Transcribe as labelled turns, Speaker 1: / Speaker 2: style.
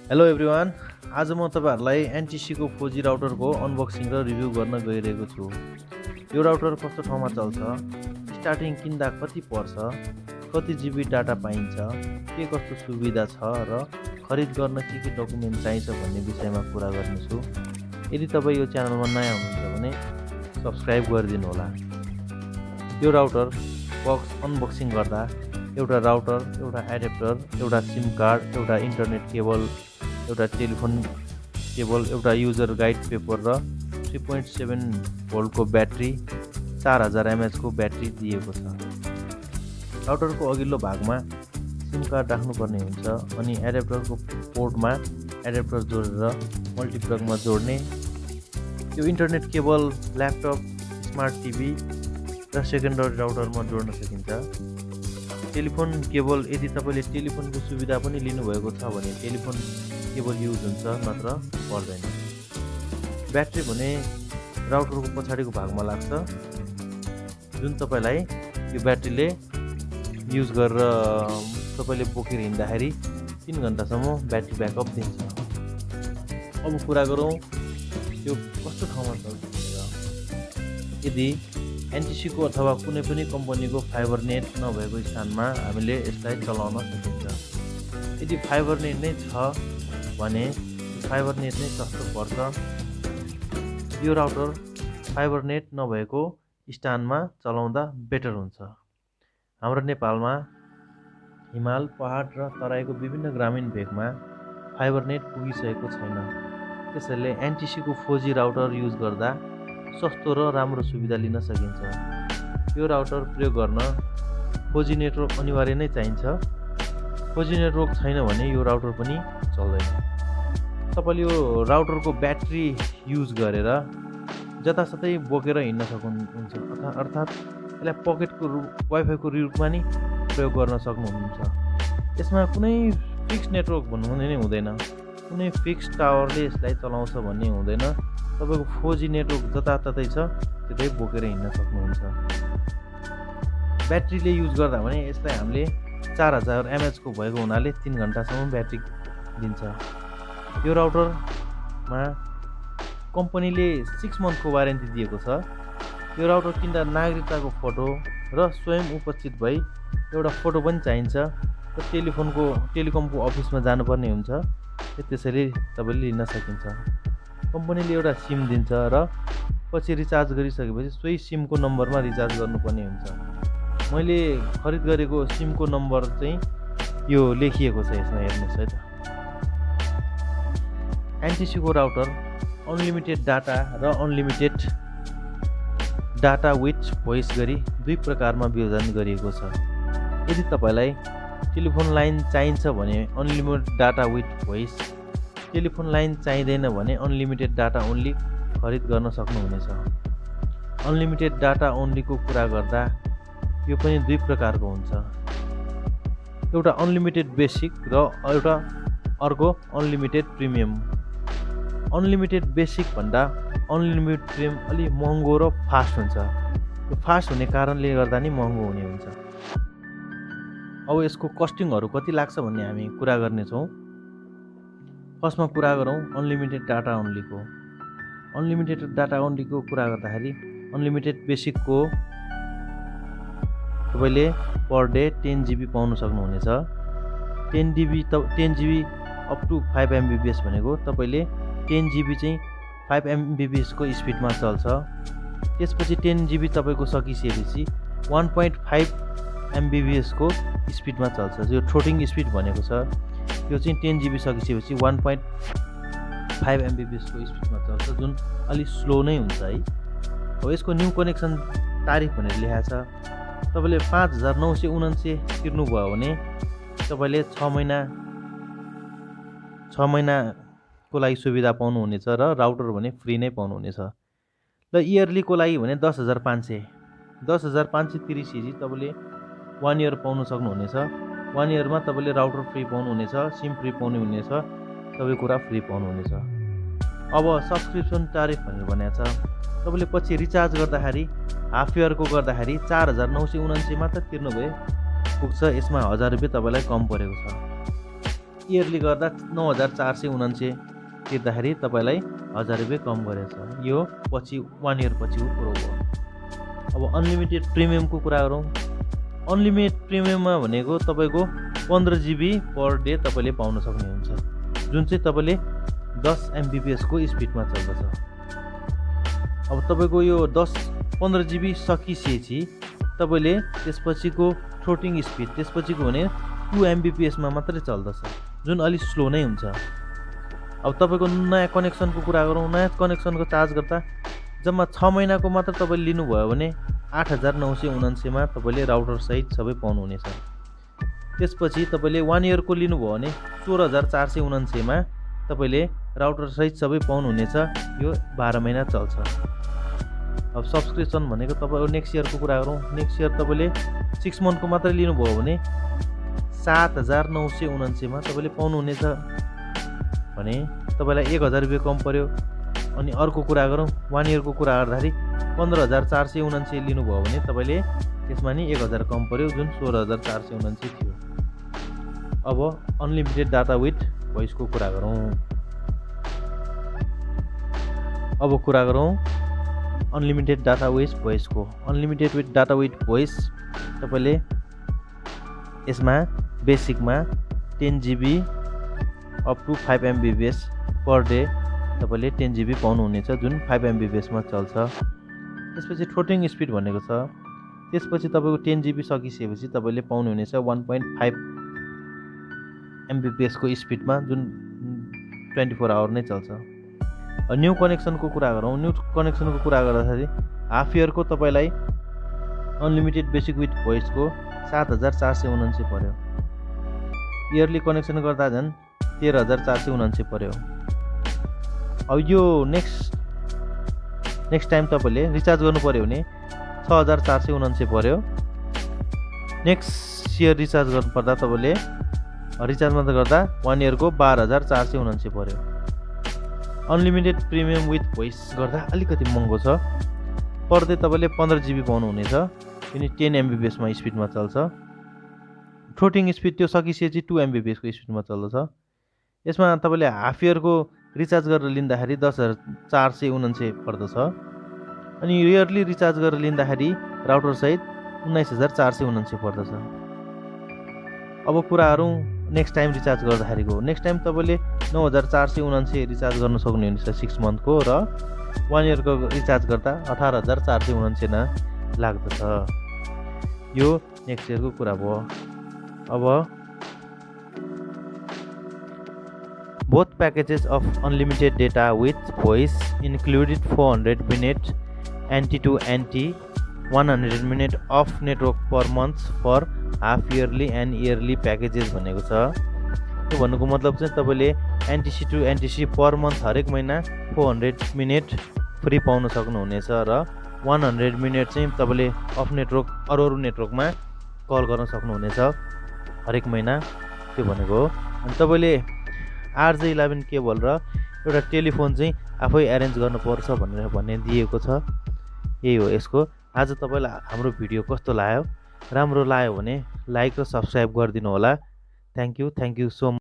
Speaker 1: Hello everyone, आज म तपाईहरुलाई NTC को 4G राउटरको अनबक्सिङ र रिभ्यू गर्न गइरहेको छु। यो राउटर कस्तो ठाउँमा चल्छ, स्टार्टिङ किन्दा कति पर्छ, कति जिबी डाटा पाइन्छ, के कस्तो सुविधा छ र खरिद गर्न के डकुमेन्ट चाहिन्छ भन्ने विषयमा कुरा गर्नेछु। यदि तपाईँ यो च्यानलमा नयाँ हुनुहुन्छ भने सब्स्क्राइब गरिदिनु होला। यो राउटर बक्स अनबक्सिङ गर्दा एउटा राउटर, एउटा एडेप्टर, एउटा सिम कार्ड, एउटा इन्टरनेट केबल, एउटा टेलिफोन केबल, एउटा युजर गाइड पेपर र 3.7 भोल्टको ब्याट्री, 4000 mAh को ब्याट्री दिएको छ। राउटरको अघिल्लो भागमा सिम कार्ड राख्नुपर्ने हुन्छ अनि एडेप्टरको पोर्टमा एडेप्टर जोडेर मल्टिप्लगमा जोड्ने। यो internet cable laptop, smart TV र सेकेन्डरी राउटरमा जोड्न सकिन्छ। टेलिफोन केबल, यदि तपाईँले टेलिफोनको सुविधा पनि लिनुभएको छ भने टेलिफोन केबल युज हुन्छ, नत्र पर्दैन। ब्याट्री भने राउटरको पछाडिको भागमा लाग्छ, जुन तपाईँलाई यो ब्याट्रीले युज गरेर तपाईँले बोकेर हिँड्दाखेरि 3 घन्टासम्म ब्याट्री ब्याकअप दिन्छ। अब कुरा गरौँ यो कस्तो ठाउँमा चल्छ। यदि NTC को अथवा कुनै पनि कम्पनीको फाइबर नेट नभएको स्थानमा हामीले यसलाई चलाउन सकिन्छ। यदि फाइबर नेट नै छ भने फाइबर नेट नै सस्तो पर्छ। यो राउटर फाइबर नेट नभएको स्थानमा चलाउँदा बेटर हुन्छ। हाम्रो नेपालमा हिमाल, पहाड र तराईको विभिन्न ग्रामीण भेगमा फाइबर नेट पुगिसकेको छैन। त्यसैले NTC को 4G राउटर युज गर्दा सस्तो र राम्रो सुविधा लिन सकिन्छ। यो राउटर प्रयोग गर्न 4G नेटवर्क अनिवार्य नै चाहिन्छ। 4G नेटवर्क छैन भने यो राउटर पनि चल्दैन। तपाईले यो राउटरको ब्याट्री युज गरेर जतासतै बोकेर हिँड्न सक्नुहुन्छ, अर्थात् यसलाई पकेटको वाइफाईको रूपमा नि प्रयोग गर्न सक्नुहुन्छ। यसमा कुनै फिक्स नेटवर्क भन्नु नै हुँदैन, कुनै फिक्स टावरले यसलाई चलाउँछ भन्ने हुँदैन। तपाईको 4G नेटवर्क जताततै छ त्यतै बोकेर हिँड्न सक्नुहुन्छ। ब्याट्रीले युज गर्दा भने यसलाई हामीले 4000 mAh को भएको हुनाले 3 घन्टासम्म ब्याट्री दिन्छ। यो राउटरमा कम्पनीले 6 मन्थको वारेन्टी दिएको छ। यो राउटर किन्दा नागरिकताको फोटो र स्वयं उपस्थित भई एउटा फोटो पनि चाहिन्छ र टेलिकमको अफिसमा जानुपर्ने हुन्छ। त्यसैले तपाईले लिन सकिन्छ। कम्पनीले एउटा सिम दिन्छ र पछि रिचार्ज गरिसकेपछि सोही सिमको नम्बरमा रिचार्ज गर्नुपर्ने हुन्छ। मैले खरिद गरेको सिमको नम्बर चाहिँ यो लेखिएको छ, यसमा हेर्नुहोस् है त। NTC को राउटर अनलिमिटेड डाटा र अनलिमिटेड डाटा विथ भोइस गरी 2 प्रकारमा विभाजन गरिएको छ। यदि तपाईलाई टेलिफोन लाइन चाहिन्छ भने unlimited data with voice, telephone line चाहिँदैन भने अनलिमिटेड डाटा ओन्ली खरिद गर्न सक्नुहुनेछ। अनलिमिटेड डाटा ओन्लीको कुरा गर्दा यो पनि 2 प्रकारको हुन्छ। एउटा अनलिमिटेड बेसिक र एउटा अर्को अनलिमिटेड प्रिमियम। अनलिमिटेड बेसिक भन्दा अनलिमिटेड प्रिमियम अलि महँगो र फास्ट हुन्छ। यो फास्ट हुने कारणले गर्दा नि महँगो हुने हुन्छ। अब यसको कस्टिङहरू कति लाग्छ भन्ने हामी कुरा गर्नेछौँ। फर्स्टमा कुरा गरौँ अनलिमिटेड डाटा ओन्लीको। अनलिमिटेड डाटा ओन्लीको कुरा गर्दाखेरि अनलिमिटेड बेसिकको तपाईँले पर डे 10 GB पाउन सक्नुहुनेछ। 10 GB अप टु 5 Mbps भनेको तपाईँले 10 GB चाहिँ 5 Mbps को स्पिडमा चल्छ। त्यसपछि 10 GB तपाईँको सकिसकेपछि 1.5 Mbps को स्पिडमा चल्छ। यो थ्रोटिङ स्पिड भनेको छ। यो चाहिँ 10 GB सकिसकेपछि 1.5 Mbps को स्पिडमा चल्छ, जुन अलिक स्लो नै हुन्छ है। अब यसको न्यू कनेक्सन तारिफ भनेर लेखाएको छ। तपाईँले 5949 तिर्नुभयो भने तपाईँले 6 महिनाको लागि सुविधा पाउनुहुनेछ र राउटर भने फ्री नै पाउनुहुनेछ। र इयरलीको लागि भने 10,500 तिरिसकेपछि तपाईँले 1 इयर पाउन सक्नुहुनेछ। 1 इयरमा तपाईँले राउटर फ्री पाउनुहुनेछ, सिम फ्री पाउनुहुनेछ, सबै कुरा फ्री पाउनुहुनेछ। अब सब्सक्रिप्सन तारिफ भनेर भनेको छ। तपाईँले पछि रिचार्ज गर्दाखेरि हाफ इयरको गर्दाखेरि 4949 मात्र तिर्नुभए पुग्छ। यसमा 1000 रुपियाँ तपाईँलाई कम परेको छ। इयरली गर्दा 9479 तिर्दाखेरि तपाईँलाई 1000 रुपियाँ कम गरेछ। यो पछि 1 इयर पछिको कुरो हो। अब अनलिमिटेड प्रिमियमको कुरा गरौँ। अनलिमिटेड प्रिमियममा भनेको तपाईँको 15 GB पर डे तपाईँले पाउन सक्नुहुन्छ, जुन चाहिँ तपाईँले 10 Mbps को स्पिडमा चल्दछ। अब तपाईँको यो 15 GB सकिसकेपछि तपाईँले त्यसपछिको फ्लोटिङ स्पिड, त्यसपछिको भने 2 Mbps मा मात्रै चल्दछ, जुन अलिक स्लो नै हुन्छ। अब तपाईँको नयाँ कनेक्सनको कुरा गरौँ। नयाँ कनेक्सनको चार्ज गर्दा जम्मा 6 महिनाको मात्र तपाईँले लिनुभयो भने 8979 मा तपाईँले राउटर सहित सबै पाउनुहुनेछ। त्यसपछि तपाईँले 1 इयरको लिनुभयो भने 16479 मा तपाईँले राउटर सहित सबै पाउनुहुनेछ। यो 12 महिना चल्छ। अब सब्सक्रिप्सन भनेको तपाईँको नेक्स्ट इयरको कुरा गरौँ। नेक्स्ट इयर तपाईँले 6 मन्थको मात्रै लिनुभयो भने 7979 मा तपाईँले पाउनुहुनेछ भने तपाईँलाई 1000 रुपियाँ कम पर्यो। अनि अर्को कुरा गरौँ, 1 इयरको कुरा गर्दाखेरि 15479 लिनुभयो भने तपाईँले त्यसमा नि 1000 कम पर्यो, जुन 16479 थियो। अब अनलिमिटेड डाटा विथ भोइसको कुरा गरौँ। अनलिमिटेड डाटा विथ भोइसको। Unlimited with data with voice तपाईँले यसमा बेसिकमा 10 GB up to 5 Mbps per day तपाईँले 10 GB पाउनुहुनेछ, जुन 5 Mbps मा चल्छ। त्यसपछि फ्लोटिङ स्पिड भनेको छ। त्यसपछि तपाईँको 10 GB सकिसकेपछि तपाईँले पाउनुहुनेछ 1.5 Mbps को स्पिडमा, जुन 24 आवर नै चल्छ। न्यू कनेक्सनको कुरा गरौँ। न्यू कनेक्सनको कुरा गर्दाखेरि हाफ इयरको तपाईँलाई अनलिमिटेड बेसिक विथ भोइसको 7479 पर्यो। इयरली कनेक्सन गर्दा झन् 13479 पर्यो। अब यो नेक्स्ट टाइम तपाईँले रिचार्ज गर्नु पर्यो भने 6479 पर्यो। नेक्स्ट इयर रिचार्ज गर्नुपर्दा तपाईँले रिचार्ज मात्र गर्दा 1 इयरको 12479 पर्यो। अनलिमिटेड प्रिमियम विथ भोइस गर्दा अलिकति महँगो छ। पर डे तपाईँले 15 GB पाउनुहुनेछ, किनकि 10 Mbps मा स्पिडमा चल्छ। फ्लोटिङ स्पिड त्यो सकिसकेपछि 2 Mbps को स्पिडमा चल्दछ। यसमा तपाईँले हाफ इयरको रिचार्ज गरेर लिँदाखेरि 10479 पर्दछ। अनि इयरली रिचार्ज गरेर लिँदाखेरि राउटर सहित 19479 पर्दछ। अब कुरा गरौँ next time recharge गर्दाखेरिको। Next time तपाईँले 9479 रिचार्ज गर्न सक्नुहुनेछ 6 मन्थको, र 1 इयरको रिचार्ज गर्दा 18479 लाग्दछ। यो नेक्स्ट इयरको कुरा भयो। अब both packages of unlimited data with voice included 400 minute NT to NT 100 minute off network per month for half yearly and yearly packages भनेको छ। यो भन्नुको मतलब चाहिँ तपाईँले NTC to NTC per month हरेक महिना 400 मिनट फ्री पाउन सक्नुहुनेछ, र 100 मिनट चाहिँ तपाईँले अफ नेटवर्क अरू नेटवर्कमा कल गर्न सक्नुहुनेछ हरेक महिना। त्यो भनेको हो। अनि तपाईँले RJ11 केबल र एउटा टेलिफोन चाहिँ आफै एरेन्ज गर्नुपर्छ भन्ने दिएको छ। यही हो यसको। आज तपाईँलाई हाम्रो भिडियो कस्तो लाग्यो? राम्रो लाग्यो भने लाइक र सब्सक्राइब गरिदिनु होला। Thank you so much.